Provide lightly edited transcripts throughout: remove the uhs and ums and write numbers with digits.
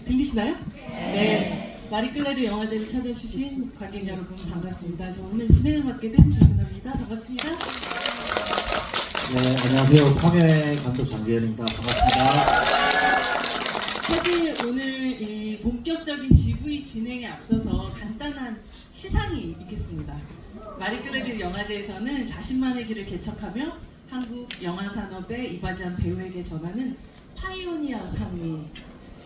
들리시나요? 네. 마리끌레르 영화제를 찾아주신 관객 여러분 반갑습니다. 저 오늘 진행을 맡게 된 조준합니다. 반갑습니다. 네, 안녕하세요. 파묘의 감독 장재현입니다. 반갑습니다. 사실 오늘 이 본격적인 GV 진행에 앞서서 간단한 시상이 있겠습니다. 마리끌레르 영화제에서는 자신만의 길을 개척하며 한국 영화 산업에 이바지한 배우에게 전하는 파이오니아 상이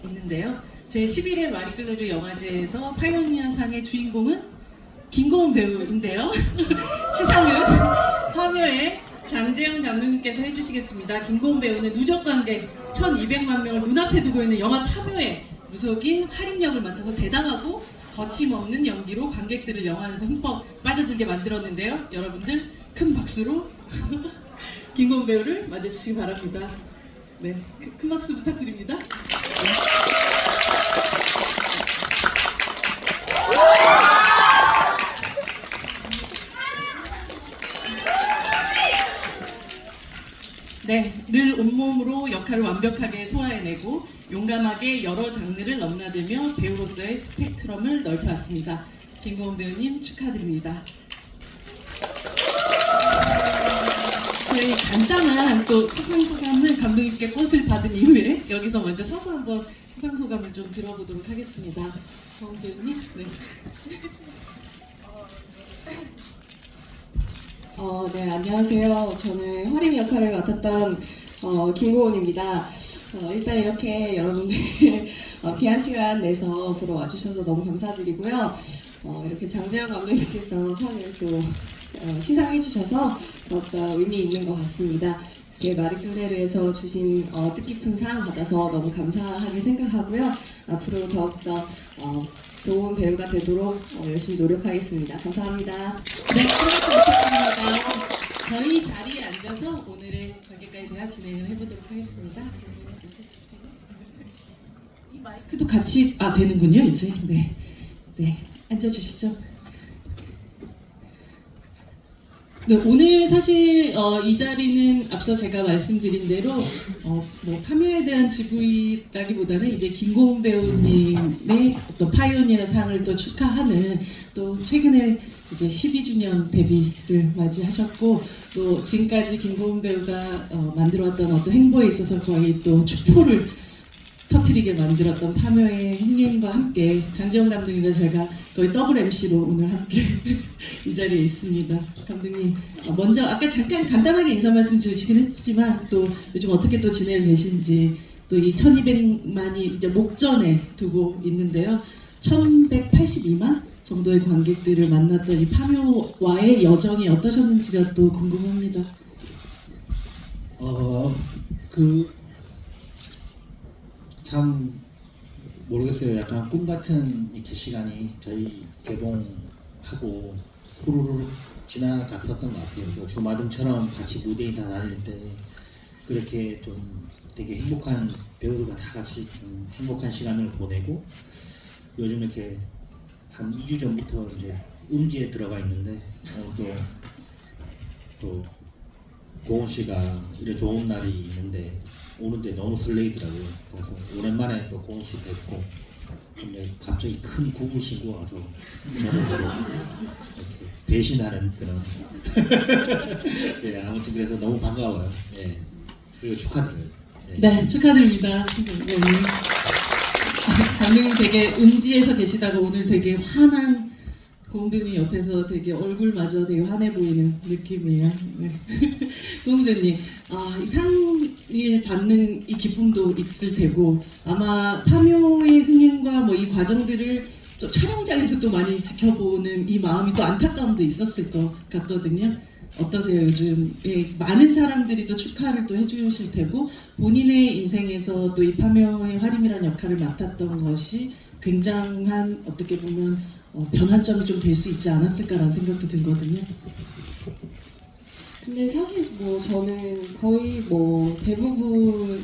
있는데요. 제11회 마리끌레르 영화제에서 파이오니아 상의 주인공은 김고은 배우인데요. 시상은 파묘의 장재현 감독님께서 해주시겠습니다. 김고은 배우는 누적 관객 1200만 명을 눈앞에 두고 있는 영화 파묘의 무속인 활인역을 맡아서 대담하고 거침없는 연기로 관객들을 영화 안에서 흠뻑 빠져들게 만들었는데요. 여러분들 큰 박수로 김고은 배우를 맞아주시기 바랍니다. 네, 큰 박수 부탁드립니다. 네, 늘 온몸으로 역할을 완벽하게 소화해내고 용감하게 여러 장르를 넘나들며 배우로서의 스펙트럼을 넓혀왔습니다. 김고은 배우님 축하드립니다. 저희 간단한 또 수상소감을 감독님께 꽃을 받은 이후에 여기서 먼저 서서 한번 수상소감을 좀 들어보도록 하겠습니다. 고은 배우님. 네. 네, 안녕하세요. 저는 활인 역할을 맡았던 김고은입니다. 일단 이렇게 여러분들 귀한 시간 내서 보러 와주셔서 너무 감사드리고요. 이렇게 장재현 감독님께서 상을 또 시상해 주셔서 더욱더 의미 있는 것 같습니다. 이렇게 마리끌레르에서 주신 뜻깊은 상 받아서 너무 감사하게 생각하고요. 앞으로 더욱더 좋은 배우가 되도록 열심히 노력하겠습니다. 감사합니다. 네, 수고하셨습니다. 부탁드립니다. 저희 자리에 앉아서 오늘의 관객과의 대화 진행을 해보도록 하겠습니다. 이 마이크도 같이 되는군요, 이제. 네, 네, 앉아주시죠. 네, 오늘 사실 이 자리는 앞서 제가 말씀드린 대로 뭐 파묘에 대한 GV라기보다는 이제 김고은 배우님의 어떤 파이오니아 상을 또 축하하는 또 최근에 이제 12주년 데뷔를 맞이하셨고 또 지금까지 김고은 배우가 만들어왔던 어떤 행보에 있어서 거의 또 축포를 터트리게 만들었던 파묘의 흥행과 함께 장재현 감독님과 제가 거의 더블 MC로 오늘 함께 이 자리에 있습니다. 감독님 먼저 아까 잠깐 간단하게 인사 말씀 주시긴 했지만 또 요즘 어떻게 또 지내고 계신지 또 이 1200만이 이제 목전에 두고 있는데요. 1182만 정도의 관객들을 만났던 이 파묘와의 여정이 어떠셨는지가 또 궁금합니다. 참 모르겠어요. 약간 꿈 같은 이렇게 시간이 저희 개봉하고 후루룩 지나갔었던 것 같아요. 뭐 주마등처럼 같이 무대에 다 다닐 때 그렇게 좀 되게 행복한 배우들과 다 같이 좀 행복한 시간을 보내고 요즘 이렇게 한 2주 전부터 이제 음지에 들어가 있는데 또 고은 씨가 이래 좋은 날이 있는데 오는데 너무 설레이더라고요. 그래서 오랜만에 또 고은 씨 뵙고 근데 갑자기 큰 구구 신고 와서 저를 이렇게 배신하는 그런 네, 아무튼 그래서 너무 반가워요. 네. 그리고 축하드려요. 네, 축하드립니다. 감독님 되게 음지에서 계시다가 오늘 되게 환한 고은 배우님 옆에서 되게 얼굴마저 되게 환해 보이는 느낌이에요. 네. 고은 배우님, 이 상을 받는 이 기쁨도 있을 테고 아마 파묘의 흥행과 뭐 이 과정들을 좀 촬영장에서 또 많이 지켜보는 이 마음이 또 안타까움도 있었을 것 같거든요. 어떠세요? 요즘 많은 사람들이 또 축하를 또 해주실 테고 본인의 인생에서 또 이 파묘의 활임이라는 역할을 맡았던 것이 굉장한 어떻게 보면 변환점이 좀 될 수 있지 않았을까라는 생각도 들거든요. 근데 사실 뭐 저는 거의 뭐 대부분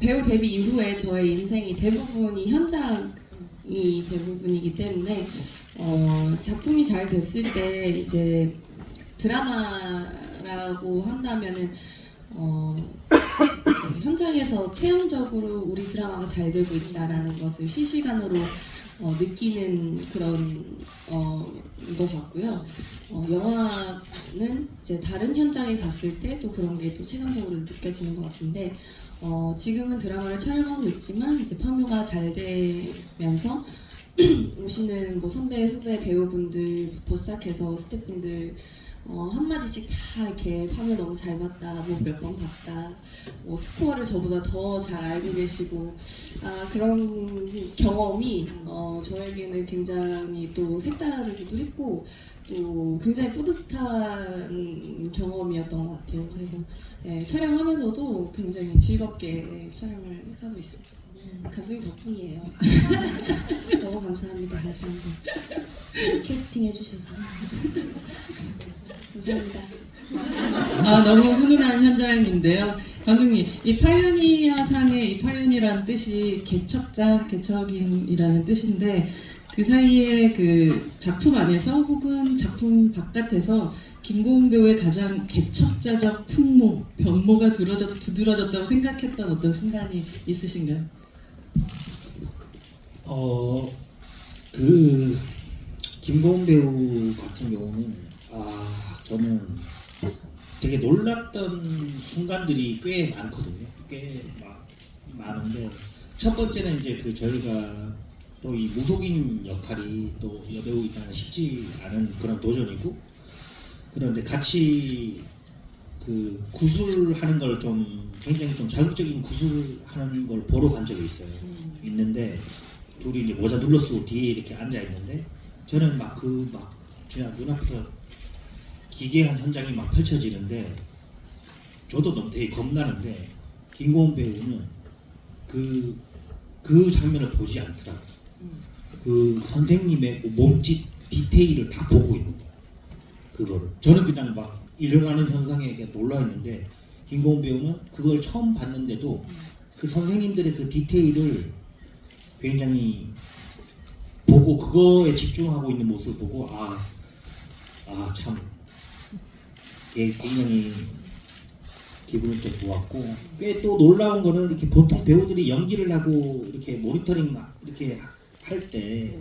배우 데뷔 이후에 저의 인생이 대부분이 현장이 대부분이기 때문에 작품이 잘 됐을 때 이제 드라마라고 한다면은 이제 현장에서 체험적으로 우리 드라마가 잘 되고 있다라는 것을 실시간으로 느끼는 그런 것 같고요. 영화는 이제 다른 현장에 갔을 때 또 그런 게 또 체감적으로 느껴지는 것 같은데 지금은 드라마를 촬영하고 있지만 이제 파묘가 잘 되면서 오시는 뭐 선배 후배 배우분들부터 시작해서 스태프분들 한마디씩 다 이렇게 파묘 너무 잘 봤다, 뭐 몇 번 봤다, 뭐 스코어를 저보다 더 잘 알고 계시고 그런 경험이 저에게는 굉장히 또 색다르기도 했고 또 굉장히 뿌듯한 경험이었던 것 같아요. 그래서 촬영하면서도 굉장히 즐겁게 촬영을 하고 있습니다. 감독님 덕분이에요. 너무 감사합니다. 다시 한번 캐스팅 해주셔서 감사합니다. 너무 훈훈한 현장인데요. 감독님, 이 파이오니어 상의 이 파이오니라는 뜻이 개척자, 개척인이라는 뜻인데 그 사이에 그 작품 안에서 혹은 작품 바깥에서 김고은 배우의 가장 개척자적 풍모, 변모가 두드러졌다고 생각했던 어떤 순간이 있으신가요? 그 김고은 배우 같은 경우는 저는 되게 놀랐던 순간들이 꽤 많거든요. 꽤 많은데 첫 번째는 이제 그 저희가 또 이 무속인 역할이 또 여배우 입장에 쉽지 않은 그런 도전이고 그런데 같이 그 구술하는 걸 좀 굉장히 좀 자극적인 구술하는 걸 보러 간 적이 있어요. 있는데 둘이 이제 모자 눌러 쓰고 뒤에 이렇게 앉아 있는데 저는 막 제가 눈앞에서 기괴한 현장이 막 펼쳐지는데 저도 너무 되게 겁나는데 김고은 배우는 그 장면을 보지 않더라고요. 그 선생님의 몸짓 디테일을 다 보고 있는 거예요. 그거를 저는 그냥 막 일어나는 현상에 놀라 있는데 김고은 배우는 그걸 처음 봤는데도 그 선생님들의 그 디테일을 굉장히 보고 그거에 집중하고 있는 모습을 보고 참 굉장히 기분이 또 좋았고 꽤 또 놀라운 거는 이렇게 보통 배우들이 연기를 하고 이렇게 모니터링 이렇게 할 때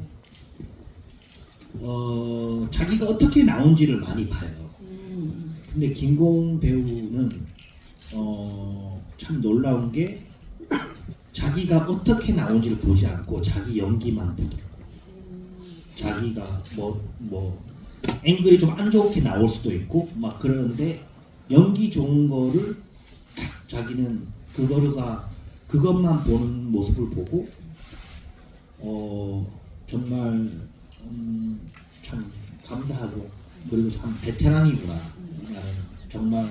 자기가 어떻게 나온지를 많이 봐요. 근데 김고은 배우는 참 놀라운 게 자기가 어떻게 나온지를 보지 않고 자기 연기만 보더라고요. 자기가 뭐 앵글이 좀 안 좋게 나올 수도 있고 막 그러는데 연기 좋은 거를 딱 자기는 그것만 보는 모습을 보고 정말 참 감사하고 그리고 참 베테랑이구나 나는 정말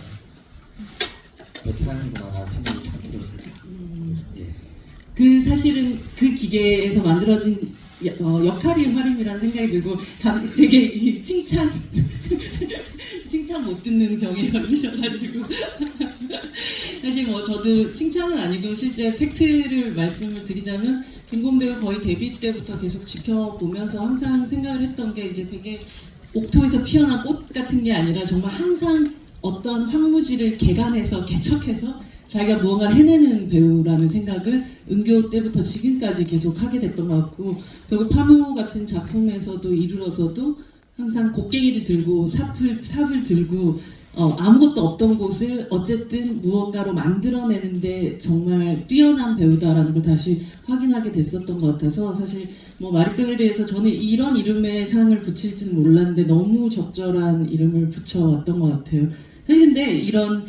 베테랑이구나라는 생각이 참 들었습니다. 예. 그 사실은 그 기계에서 만들어진 역할이 화림이라는 생각이 들고 되게 이 칭찬 못 듣는 병에 걸리셔가지고 사실 뭐 저도 칭찬은 아니고 실제 팩트를 말씀을 드리자면 김고은 배우 거의 데뷔 때부터 계속 지켜보면서 항상 생각을 했던 게 이제 되게 옥토에서 피어난 꽃 같은 게 아니라 정말 항상 어떤 황무지를 개간해서 개척해서 자기가 무언가를 해내는 배우라는 생각을 은교 때부터 지금까지 계속 하게 됐던 것 같고 결국 파묘 같은 작품에서도 이르러서도 항상 곡괭이를 들고 삽을 들고 아무것도 없던 곳을 어쨌든 무언가로 만들어내는데 정말 뛰어난 배우다라는 걸 다시 확인하게 됐었던 것 같아서 사실 뭐 마리끌레리에서 저는 이런 이름의 상을 붙일지는 몰랐는데 너무 적절한 이름을 붙여왔던 것 같아요. 사실 근데 이런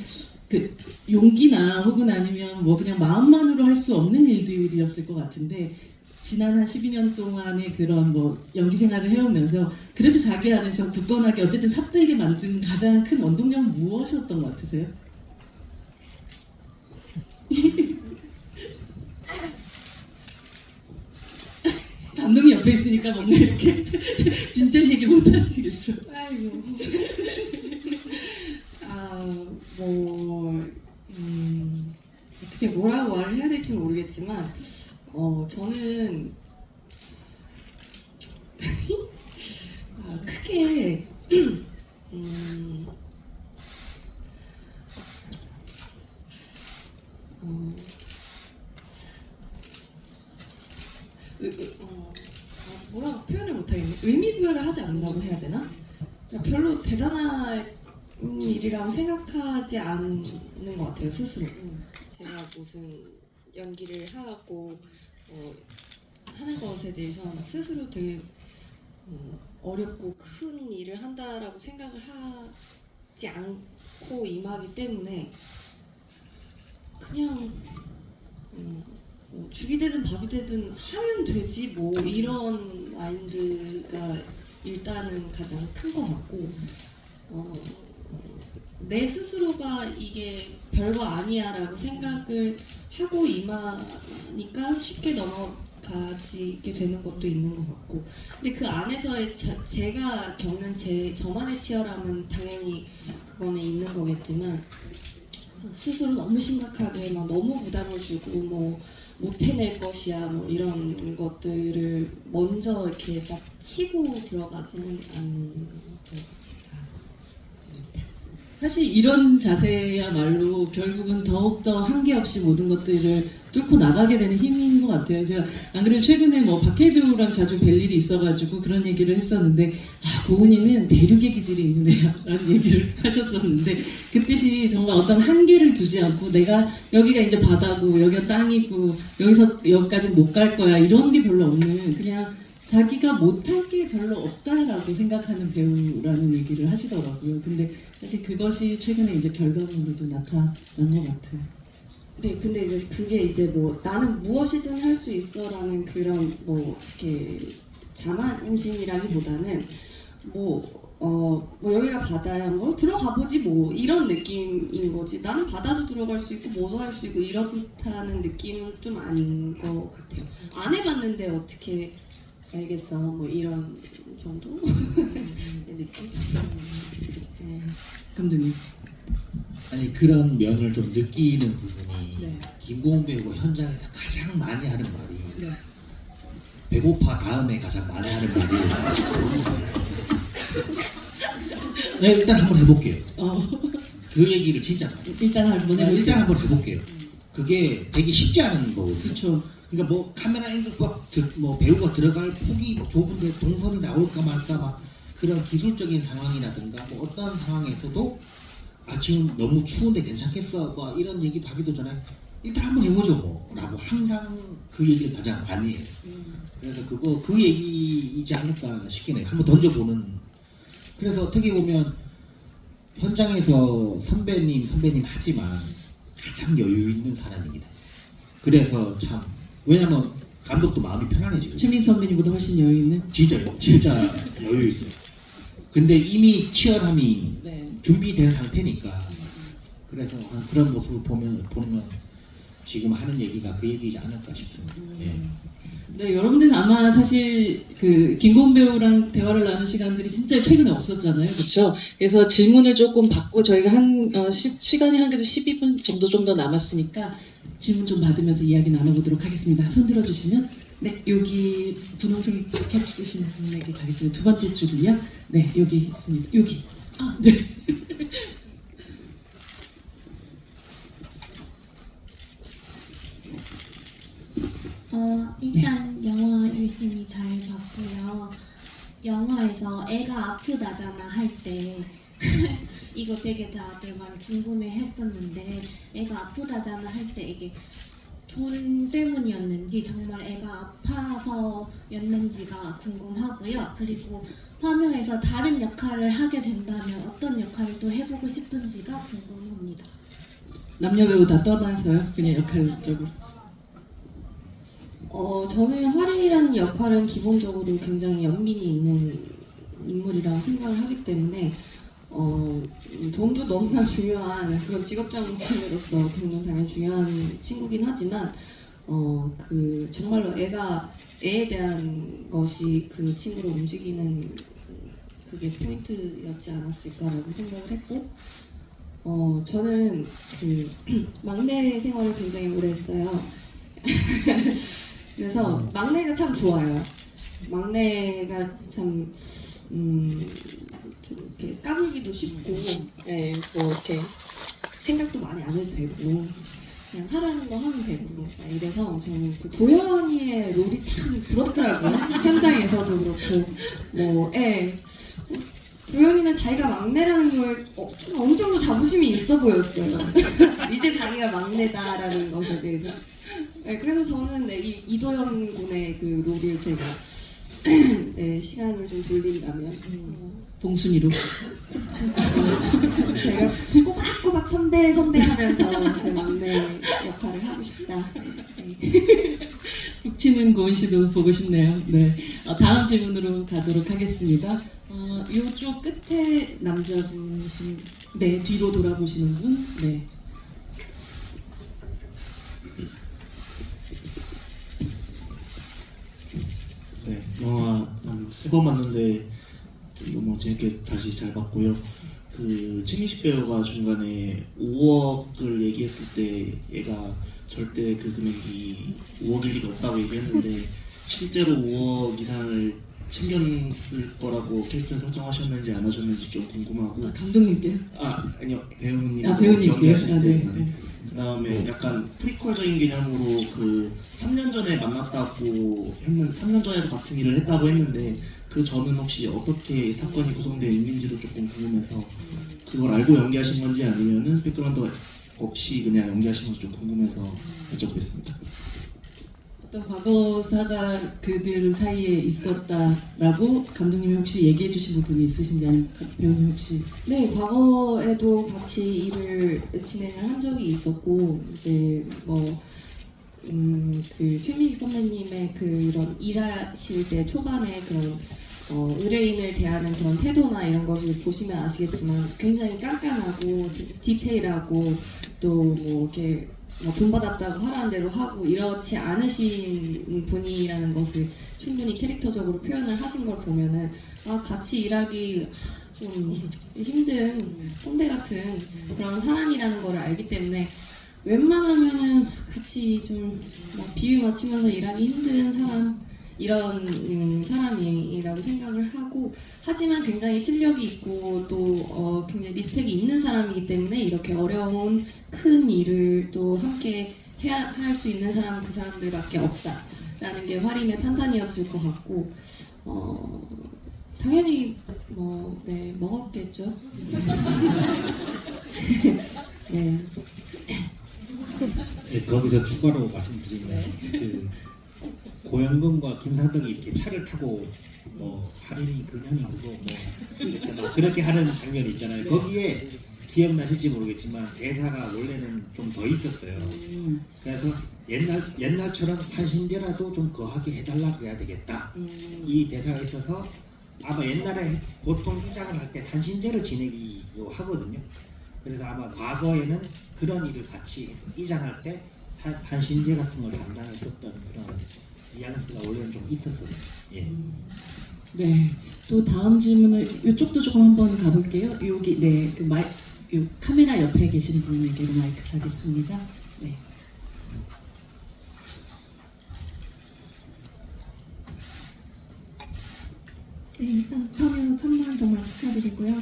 그 용기나 혹은 아니면 뭐 그냥 마음만으로 할 수 없는 일들이었을 것 같은데 지난 한 12년 동안의 그런 뭐 연기 생활을 해오면서 그래도 자기 안에서 굳건하게 어쨌든 삽들게 만든 가장 큰 원동력은 무엇이었던 것 같으세요? 감독이 옆에 있으니까 뭔가 이렇게 진짜 얘기 못 하시겠죠? 아이고. 어떻게 뭐라고 말을 해야 될지 모르겠지만, 저는 크게 뭐라고 표현을 못하겠네. 의미 부여를 하지 않는다고 해야 되나? 그러니까 별로 대단한 일이라고 생각하지 않는 것 같아요 스스로. 제가 무슨 연기를 하고 하는 것에 대해서 스스로 되게 어렵고 큰 일을 한다라고 생각을 하지 않고 임하기 때문에 그냥 죽이 되든 밥이 되든 하면 되지 뭐 이런 마인드가 일단은 가장 큰 것 같고 내 스스로가 이게 별거 아니야라고 생각을 하고 임하니까 쉽게 넘어가지게 되는 것도 있는 것 같고 근데 그 안에서의 제가 겪는 저만의 치열함은 당연히 그거는 있는 거겠지만 스스로 너무 심각하게 막 너무 부담을 주고 뭐 못 해낼 것이야 뭐 이런 것들을 먼저 이렇게 딱 치고 들어가지는 않는 것 사실 이런 자세야말로 결국은 더욱더 한계 없이 모든 것들을 뚫고 나가게 되는 힘인 것 같아요. 제가 안 그래도 최근에 뭐 박해 배우랑 자주 뵐 일이 있어가지고 그런 얘기를 했었는데 고은이는 대륙의 기질이 있는데요 라는 얘기를 하셨었는데 그 뜻이 정말 어떤 한계를 두지 않고 내가 여기가 이제 바다고 여기가 땅이고 여기서 여기까지 못 갈 거야 이런 게 별로 없는 그냥 자기가 못할 게 별로 없다라고 생각하는 배우라는 얘기를 하시더라고요. 근데 사실 그것이 최근에 이제 결과물로도 나타난 것 같아요. 네, 근데 이제 그게 이제 뭐 나는 무엇이든 할 수 있어라는 그런 뭐 이렇게 자만심이라기보다는 뭐 여기가 바다야 뭐 들어가 보지 뭐 이런 느낌인 거지. 나는 바다도 들어갈 수 있고 뭐도 할 수 있고 이렇다는 느낌은 좀 아닌 것 같아요. 안 해봤는데 어떻게 알겠어 뭐 이런 정도 느낌. 네. 감독님. 아니 그런 면을 좀 느끼는 부분이 네. 김고은 배우가 현장에서 가장 많이 하는 말이 네. 배고파 다음에 가장 많이 하는 말이 네, 일단 한번 해볼게요. 그 얘기를 진짜 많이 해요. 일단 한번 해볼게요. 일단 한번 해볼게요. 그게 되게 쉽지 않은 거거든요. 그렇죠. 그러니까 뭐 카메라 앵글과 뭐 배우가 들어갈 폭이 뭐 좁은데 동선이 나올까 말까 막 그런 기술적인 상황이라든가 뭐 어떤 상황에서도 지금 너무 추운데 괜찮겠어 뭐 이런 얘기도 하기도 전에 일단 한번 해보죠 뭐 라고 항상 그 얘기를 가장 많이 해요. 그래서 그 얘기이지 않을까 싶긴 해요. 한번 던져보는. 그래서 어떻게 보면 현장에서 선배님 하지만 가장 여유 있는 사람입니다. 그래서 참 왜냐면 감독도 마음이 편안해지고 최민수 선배님보다 훨씬 여유 있는. 진짜 여유 있어요. 근데 이미 치열함이 네. 준비된 상태니까 그래서 그런 모습을 보면 지금 하는 얘기가 그 얘기이지 않을까 싶습니다. 예. 네, 여러분들은 아마 사실 그 김고은 배우랑 대화를 나눈 시간들이 진짜 최근에 없었잖아요, 그렇죠? 그래서 질문을 조금 받고 저희가 시간이 한 그래도 12분 정도 좀 더 남았으니까 질문 좀 받으면서 이야기 나눠보도록 하겠습니다. 손 들어주시면 네, 여기 분홍색 캡 쓰신 분에게 가겠습니다. 두 번째 줄이요. 네, 여기 있습니다. 여기. 네. 일단 영화 열심히 잘 봤고요. 영화에서 애가 아프다잖아 할 때 이거 되게 다들 많이 궁금해 했었는데 애가 아프다잖아 할 때 이게 돈 때문이었는지 정말 애가 아파서였는지가 궁금하고요. 그리고 화면에서 다른 역할을 하게 된다면 어떤 역할을 또 해보고 싶은지가 궁금합니다. 남녀 배우 다 떠나서요. 그냥 역할적으로. 저는 활인이라는 역할은 기본적으로 굉장히 연민이 있는 인물이라고 생각을 하기 때문에 돈도 너무나 중요한 그런 직업정신으로서 굉장히 당연히 중요한 친구긴 하지만 그 정말로 애에 대한 것이 그 친구를 움직이는 그게 포인트였지 않았을까라고 생각을 했고 저는 그 막내 생활을 굉장히 오래 했어요. 그래서 막내가 참 좋아요. 막내가 참 좀 이렇게 까불기도 쉽고, 뭐 이렇게 생각도 많이 안 해도 되고, 그냥 하라는 거 하면 되고 이래서 저는 그 도연이의 롤이 참 부럽더라고요. 현장에서도 그렇고 뭐 도연이는 자기가 막내라는 걸 좀 어느 정도 자부심이 있어 보였어요. 이제 자기가 막내다라는 것에 대해서. 그래서 저는 이도현 군의 그 롤을 제가 시간을 좀 돌린다면 봉순이로. 제가 꼬박꼬박 선배 하면서 제 막내 역할을 하고 싶다. 푹 치는 고은 씨도 보고 싶네요. 네. 다음 질문으로 가도록 하겠습니다. 요쪽 끝에 남자분이신, 네, 뒤로 돌아보시는 분, 네. 네, 영화 세 번 봤는데 너무 재밌게 다시 잘 봤고요. 그 최민식 배우가 중간에 5억을 얘기했을 때 얘가 절대 그 금액이 5억일 리가 없다고 얘기했는데 실제로 5억 이상을 챙겼을 거라고 캐릭터 설정하셨는지 안 하셨는지 좀 궁금하고. 감독님께요? 아니요, 배우님 배우님께요? 연기하실 때. 네. 그다음에 약간 프리퀄적인 개념으로 그 3년 전에 만났다고 했는 3년 전에도 같은 일을 했다고 했는데 그 전은 혹시 어떻게 사건이 구성되어 있는지도 조금 궁금해서 그걸 알고 연기하신 건지 아니면은 백그라운드 없이 그냥 연기하신 건지 좀 궁금해서 여쭤보겠습니다. 어떤 과거사가 그들 사이에 있었다라고 감독님이 혹시 얘기해 주신 부분이 있으신지 아니면 배우님 혹시? 네, 과거에도 같이 일을 진행을 한 적이 있었고 이제 그 최민식 선배님의 그런 일하실 때 초반에 그런 의뢰인을 대하는 그런 태도나 이런 것을 보시면 아시겠지만 굉장히 깐깐하고 디테일하고 또 뭐 이렇게 돈 받았다고 하라는 대로 하고 이렇지 않으신 분이라는 것을 충분히 캐릭터적으로 표현을 하신 걸 보면은 같이 일하기 좀 힘든 꼰대 같은 그런 사람이라는 걸 알기 때문에 웬만하면은 같이 좀 비유 맞추면서 일하기 힘든 사람 이런 사람이라고 생각을 하고 하지만 굉장히 실력이 있고 또 굉장히 리스펙이 있는 사람이기 때문에 이렇게 어려운 큰 일을 또 함께 할 수 있는 사람은 그 사람들밖에 없다라는 게 화림의 판단이었을 것 같고 당연히 먹었겠죠. 네. 네, 거기서 추가로 말씀드리면 그 고영근과 김상덕이 이렇게 차를 타고 할인이 그년이 그거 이렇게 막 그렇게 하는 장면이 있잖아요. 거기에 기억나실지 모르겠지만 대사가 원래는 좀 더 있었어요. 그래서 옛날처럼 산신제라도 좀 거하게 해달라 그래야 되겠다. 이 대사가 있어서 아마 옛날에 보통 이장을 할 때 산신제를 지내기로 하거든요. 그래서 아마 과거에는 그런 일을 같이 이장할 때 산신제 같은 걸 담당했었던 그런 뉘앙스가 원래는 좀 있었어요. 예. 네. 또 다음 질문을 이쪽도 조금 한번 가볼게요. 여기 요 카메라 옆에 계신 분에게로 마이크 가겠습니다. 네. 네, 일단 파묘 1000만 정말 축하드리고요.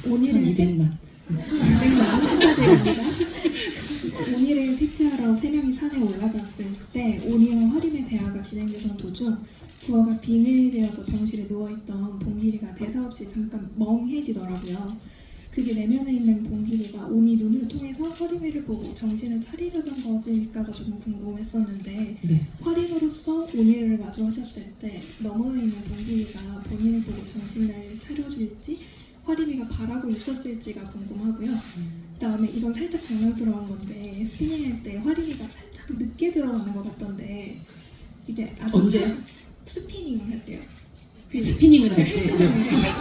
오늘을 1200만. 1200만 축하드립니다. 온이를 퇴치하러 세 명이 산에 올라갔을 때 온이와 화림의 대화가 진행되던 도중 부어가 빙의되어서 병실에 누워있던 봉길이가 대사 없이 잠깐 멍해지더라고요. 그게 내면에 있는 봉길이가 온이 눈을 통해서 화림이를 보고 정신을 차리려던 것일까가 조금 궁금했었는데 네. 화림으로서 온이를 마주하셨을 때 너머에 있는 봉길이가 본인을 보고 정신을 차려줄지 화림이가 바라고 있었을지가 궁금하고요. 그다음에 이건 살짝 장난스러운 건데 스피닝할 때 화림이가 살짝 늦게 들어가는 것 같던데 이제 아주 언제? 스피닝 할 때요. 스피닝을 할 때. 네.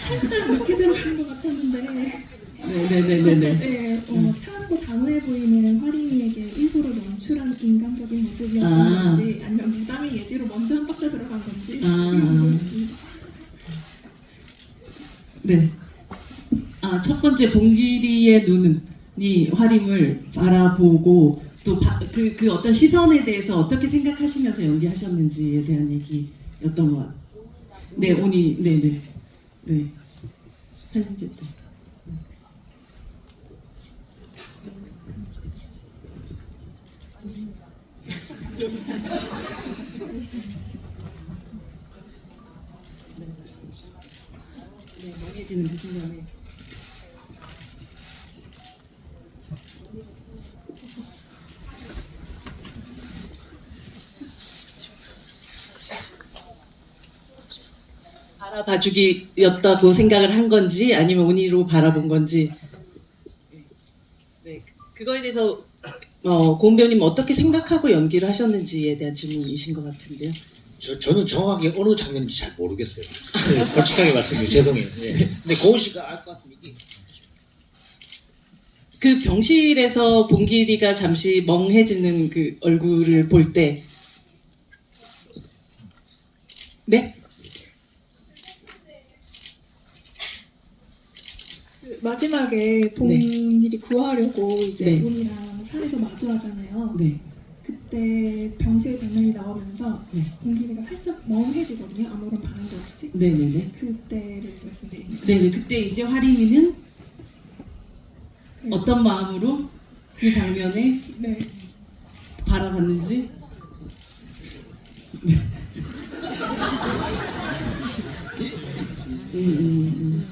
살짝 늦게 들어가는 것 같았는데 네네네네. 차갑고 단호해 보이는 화림이에게 일부러 연출한 인간적인 모습이었던 건지 아니면 무당의 예지로 먼저 한 바퀴 들어간 건지 궁금했습니다. 네. 첫 번째 봉길이의 눈이 화림을 바라보고 또 그 어떤 시선에 대해서 어떻게 생각하시면서 연기하셨는지에 대한 얘기였던 것 같아요. 네, 온이, 네네. 네. 한신재 때. 네, 멍해지는 그 순간에. 바라봐주기였다고 생각을 한 건지 아니면 온이로 바라본 건지. 네, 그거에 대해서 고은 배우님 어떻게 생각하고 연기를 하셨는지에 대한 질문이신 것 같은데요. 저는 정확하게 어느 장면인지 잘 모르겠어요. 네, 솔직하게 말씀드려요. 죄송해요. 예. 근데 고은 씨가 알 것 같으면 이게 그 병실에서 봉길이가 잠시 멍해지는 그 얼굴을 볼 때, 네? 마지막에 봉길이 구하려고 이제 네. 온이랑 산에서 마주하잖아요. 네. 그때 병실 장면이 나오면서 네. 봉길이가 살짝 멍해지거든요. 아무런 반응도 없이. 네네네. 그때를 말씀드립니다. 네네. 그때 이제 화림이는 네. 어떤 마음으로 그 장면에 네. 바라봤는지. 음.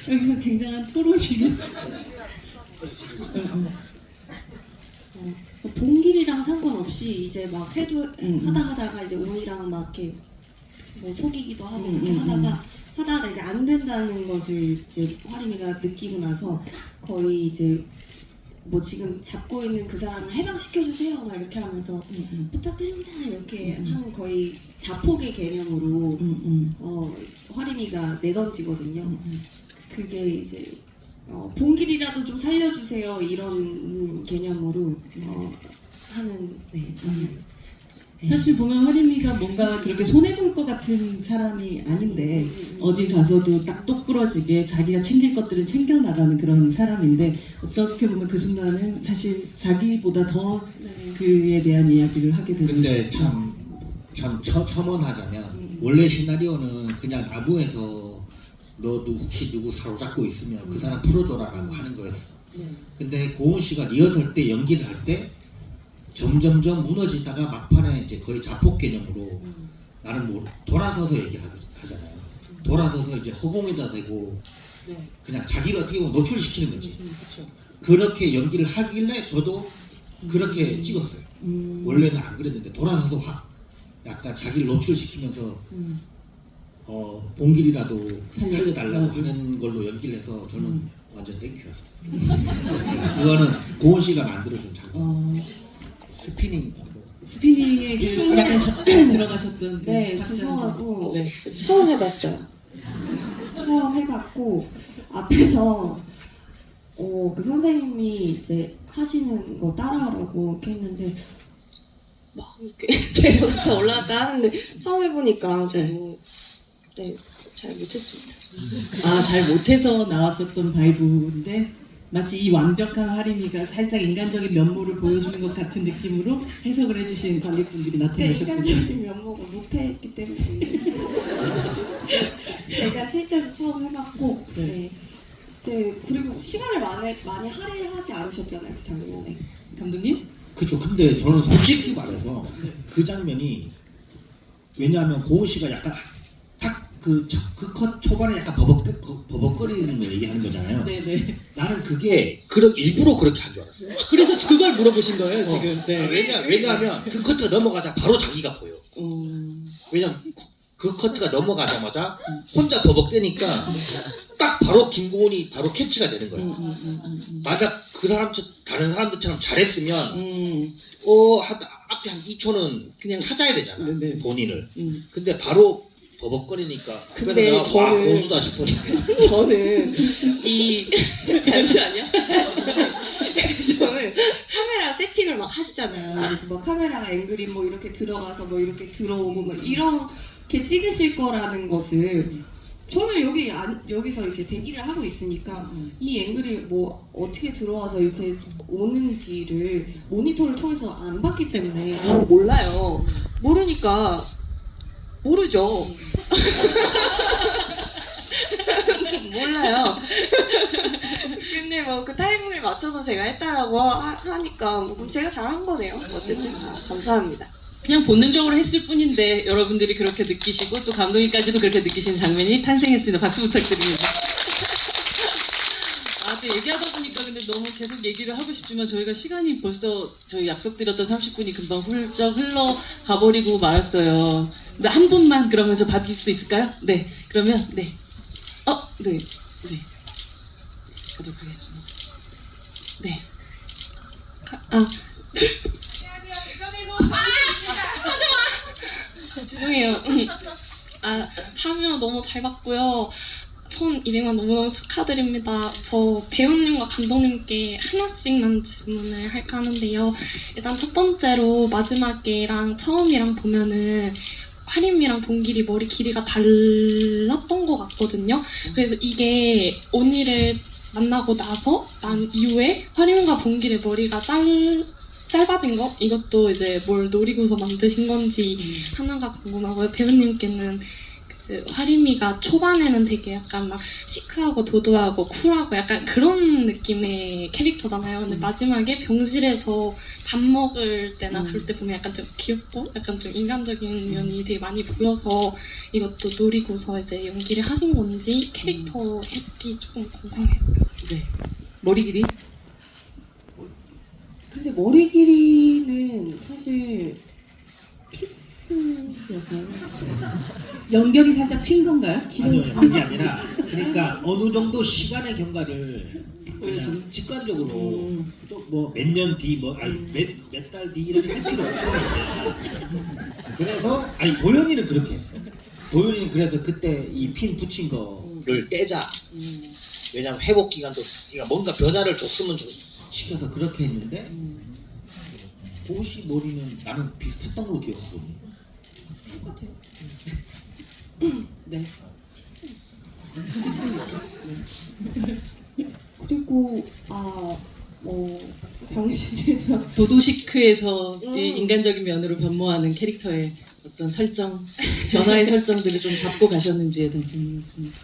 여기서 굉장한 토론이 봉길이랑 상관없이 이제 막 해도 음. 하다가 이제 온이랑 막 이렇게 뭐 속이기도 하고 이렇게 음. 하다가 이제 안 된다는 것을 이제 화림이가 느끼고 나서 거의 이제 뭐 지금 잡고 있는 그 사람을 해방시켜 주세요 막 이렇게 하면서 부탁드립니다 이렇게 하는 거의 자폭의 개념으로 화림이가 내던지거든요. 그게 이제 봉길이라도 좀 살려주세요 이런 개념으로 하는 장면. 사실 보면 화림이가 뭔가 그렇게 손해볼 것 같은 사람이 아닌데 어디 가서도 딱 똑부러지게 자기가 챙길 것들은 챙겨나가는 그런 사람인데 어떻게 보면 그 순간은 사실 자기보다 더 그에 대한 이야기를 하게 되는. 근데 참 첨언하자면 원래 시나리오는 그냥 나무에서 너도 혹시 누구 사로잡고 있으면 그 사람 풀어줘라라고 하는 거였어. 근데 고은 씨가 리허설 때 연기를 할 때 점점점 무너지다가 막판에 이제 거의 자폭 개념으로 나는 뭐 돌아서서 얘기하잖아요. 돌아서서 이제 허공에다 대고 그냥 자기를 어떻게 보면 노출시키는 거지. 그렇게 연기를 하길래 저도 그렇게 찍었어요. 원래는 안 그랬는데 돌아서서 확 약간 자기를 노출시키면서 봉길이라도 살려달라고 하는 걸로 연기를 해서 저는 완전 땡큐였어요. 그거는 고은 씨가 만들어준 장면. 스피닝. 스피닝에 그 약간 들어가셨던. 네, 각자. 구성하고 네. 처음 해봤어요. 처음 해봤고 앞에서 그 선생님이 이제 하시는 거 따라하라고 이렇게 했는데 막 이렇게 내려갔다 올라갔다 하는데 처음 해보니까 저도 잘 못했습니다. 아, 잘 못해서 나왔었던 바이브인데 마치 이 완벽한 화림이가 살짝 인간적인 면모를 보여주는 것 같은 느낌으로 해석을 해주신 관객분들이 나타나셨군요. 인간적인 면목을 못했기 때문에 제가 실제로 처음 해봤고 네, 그리고 시간을 많이 할애하지 않으셨잖아요 그 장면에. 감독님? 그쵸. 근데 저는 솔직히 말해서 그 장면이 왜냐하면 고은 씨가 약간 딱 그 컷 초반에 약간 버벅거리는 거 얘기하는 거잖아요. 네네. 나는 그게 일부러 그렇게 한 줄 알았어요. 그래서 그걸 물어보신 거예요 지금. 네. 왜냐하면 그 커트가 넘어가자 바로 자기가 보여. 왜냐면 그 커트가 넘어가자마자 혼자 버벅대니까 딱 바로 김고은이 바로 캐치가 되는 거예요. 만약 그 다른 사람들처럼 잘했으면 앞에 한 2초는 그냥 찾아야 되잖아. 네네. 본인을. 근데 바로 버벅거리니까 그래서 근데 내가 와 저는- 고수다 싶었는데 저는 잠시만요. 저는 카메라 세팅을 막 하시잖아요. 그래서 막 카메라 앵글이 뭐 이렇게 들어가서 뭐 이렇게 들어오고 뭐 이렇게 찍으실 거라는 것을 저는 여기서 이렇게 대기를 하고 있으니까 이 앵글이 뭐 어떻게 들어와서 이렇게 오는지를 모니터를 통해서 안 봤기 때문에 몰라요. 모르니까 모르죠. 몰라요. 근데 뭐 그 타이밍을 맞춰서 제가 했다라고 하니까 뭐 그럼 제가 잘한 거네요. 어쨌든 감사합니다. 그냥 본능적으로 했을 뿐인데 여러분들이 그렇게 느끼시고 또 감독님까지도 그렇게 느끼신 장면이 탄생했습니다. 박수 부탁드립니다. 또 얘기하다 보니까 근데 너무 계속 얘기를 하고 싶지만 저희가 시간이 벌써 저희 약속드렸던 30분이 금방 훌쩍 흘러가 버리고 말았어요. 근데 한 분만 그러면 저 받을 수 있을까요? 네. 그러면 네. 네. 가도록 하겠습니다. 네. 죄송해요. 파묘 너무 잘 봤고요. 1200만 너무너무 축하드립니다. 저 배우님과 감독님께 하나씩만 질문을 할까 하는데요. 일단 첫 번째로 마지막에랑 처음이랑 보면은 화림이랑 봉길이 머리 길이가 달랐던 것 같거든요. 그래서 이게 언니를 만나고 난 이후에 화림과 봉길의 머리가 짧아진 거? 이것도 이제 뭘 노리고서 만드신 건지 하나가 궁금하고요. 배우님께는 그 화림이가 초반에는 되게 약간 막 시크하고 도도하고 쿨하고 약간 그런 느낌의 캐릭터잖아요. 근데 마지막에 병실에서 밥 먹을 때나 그럴 때 보면 약간 좀 귀엽고 약간 좀 인간적인 면이 되게 많이 보여서 이것도 노리고서 이제 연기를 하신 건지 캐릭터 해석이 조금 궁금해요. 네. 머리 길이? 근데 머리 길이는 사실 피스여서 연결이 살짝 튄 건가요? 아니요, 그게 아니라 그러니까 어느 정도 시간의 경과를 그냥 직관적으로 또 뭐 몇 년 뒤 뭐 아니 몇 달 뒤 이렇게 할 필요 없어요. 그래서 아니 도현이는 그렇게 했어. 도현이는 그래서 그때 이 핀 붙인 거를 떼자. 왜냐면 회복 기간도 그러니까 뭔가 변화를 줬으면 시켜서 그렇게 했는데 보시 머리는 나는 비슷했던 걸로 기억하거든요. 똑같아요. 네. 그리고 병실에서 도도시크에서 이 인간적인 면으로 변모하는 캐릭터의 어떤 설정, 변화의 설정들을 좀 잡고 가셨는지에 대한 질문이었습니다.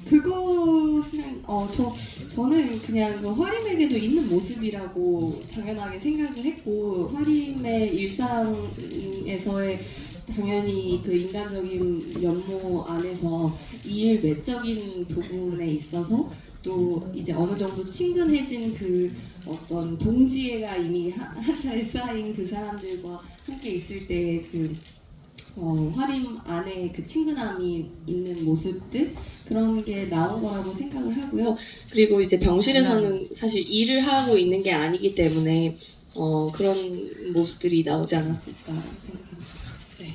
그것은 저는 그냥 그 화림에게도 있는 모습이라고 당연하게 생각을 했고 화림의 일상에서의 당연히 그 인간적인 면모 안에서 일 외적인 부분에 있어서 또 이제 어느 정도 친근해진 그 어떤 동지애가 이미 한 차례 쌓인 그 사람들과 함께 있을 때 그 화림 안에 그 친근함이 있는 모습들 그런 게 나온 거라고 생각을 하고요. 그리고 이제 병실에서는 사실 일을 하고 있는 게 아니기 때문에 그런 모습들이 나오지 않았을까 생각합니다. 네,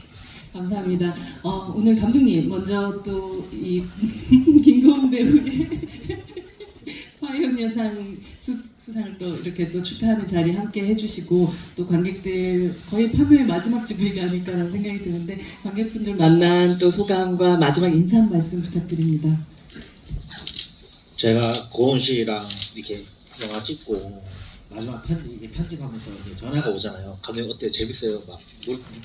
감사합니다. 오늘 감독님 먼저 또 이 김고은 배우의 파이오니어상 수상을 또 이렇게 또 축하하는 자리 함께 해주시고 또 관객들 거의 파묘의 마지막 지부가 아닐까라는 생각이 드는데 관객분들 만난 또 소감과 마지막 인사 한 말씀 부탁드립니다. 제가 고은 씨랑 이렇게 영화 찍고 마지막 편집하면서 이제 전화가 오잖아요. 감독님 어때요? 재밌어요? 막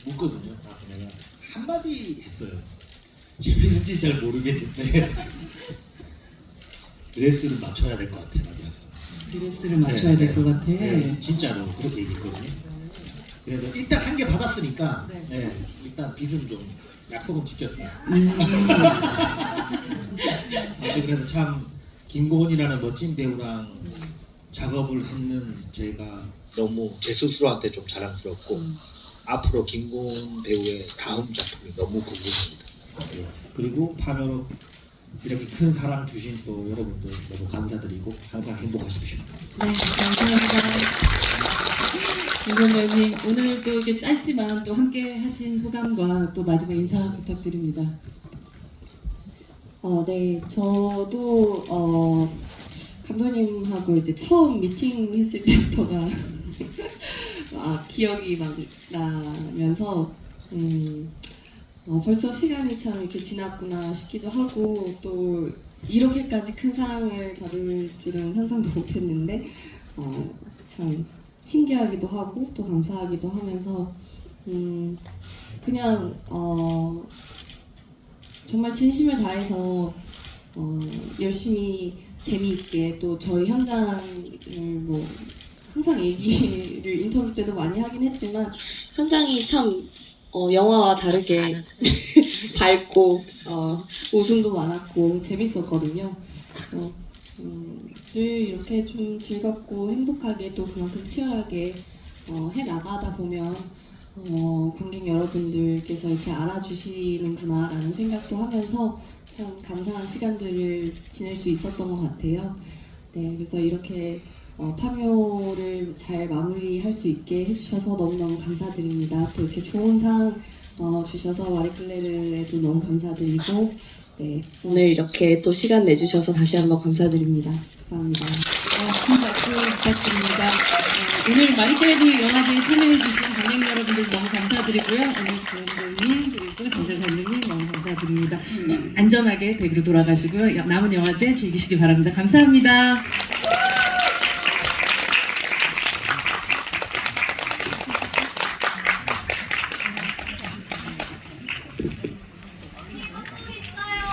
묻거든요. 내가 한마디 했어요. 재밌는지 잘 모르겠는데 드레스를 맞춰야 될 것 같아. 라고 했어. 드레스를 맞춰야 될 것 같아. 네, 진짜로 그렇게 얘기했거든요. 그래서 일단 한 개 받았으니까 네, 일단 빚은 좀 약속은 지켰다. 아무튼 그래서 참 김고은이라는 멋진 배우랑 작업을 했는 제가 너무 제 스스로한테 좀 자랑스럽고 앞으로 김고은 배우의 다음 작품이 너무 궁금합니다. 네, 그리고 파묘로 이렇게 큰 사랑 주신 또 여러분들 너무 감사드리고 항상 행복하십시오. 네, 감사합니다. 김고은 배우님 오늘 또 이렇게 짧지만 또 함께 하신 소감과 또 마지막 인사 부탁드립니다. 네, 저도 감독님하고 이제 처음 미팅했을 때부터가 기억이 막 나면서 벌써 시간이 참 이렇게 지났구나 싶기도 하고 또 이렇게까지 큰 사랑을 받을 줄은 상상도 못했는데 참 신기하기도 하고 또 감사하기도 하면서 그냥 정말 진심을 다해서 열심히 재미있게 또 저희 현장을 뭐 항상 얘기를 인터뷰 때도 많이 하긴 했지만 현장이 참 영화와 다르게 밝고 웃음도 많았고 재밌었거든요. 그래서 늘 이렇게 좀 즐겁고 행복하게 또 그만큼 치열하게 해 나가다 보면 관객 여러분들께서 이렇게 알아주시는구나라는 생각도 하면서 참 감사한 시간들을 지낼 수 있었던 것 같아요. 네, 그래서 이렇게 파묘를 잘 마무리할 수 있게 해주셔서 너무너무 감사드립니다. 또 이렇게 좋은 상 주셔서 마리클레르에도 너무 감사드리고 네, 오늘 이렇게 또 시간 내주셔서 다시 한번 감사드립니다. 감사합니다. 큰 박수 부탁드립니다. 오늘 마리클레르 영화제에 참여해주신 관객 여러분들 너무 감사드리고요. 오늘 주연배우님 그리고 전달관님님 너무 감사드립니다. 안전하게 댁으로 돌아가시고요. 남은 영화제 즐기시기 바랍니다. 감사합니다. 있어요.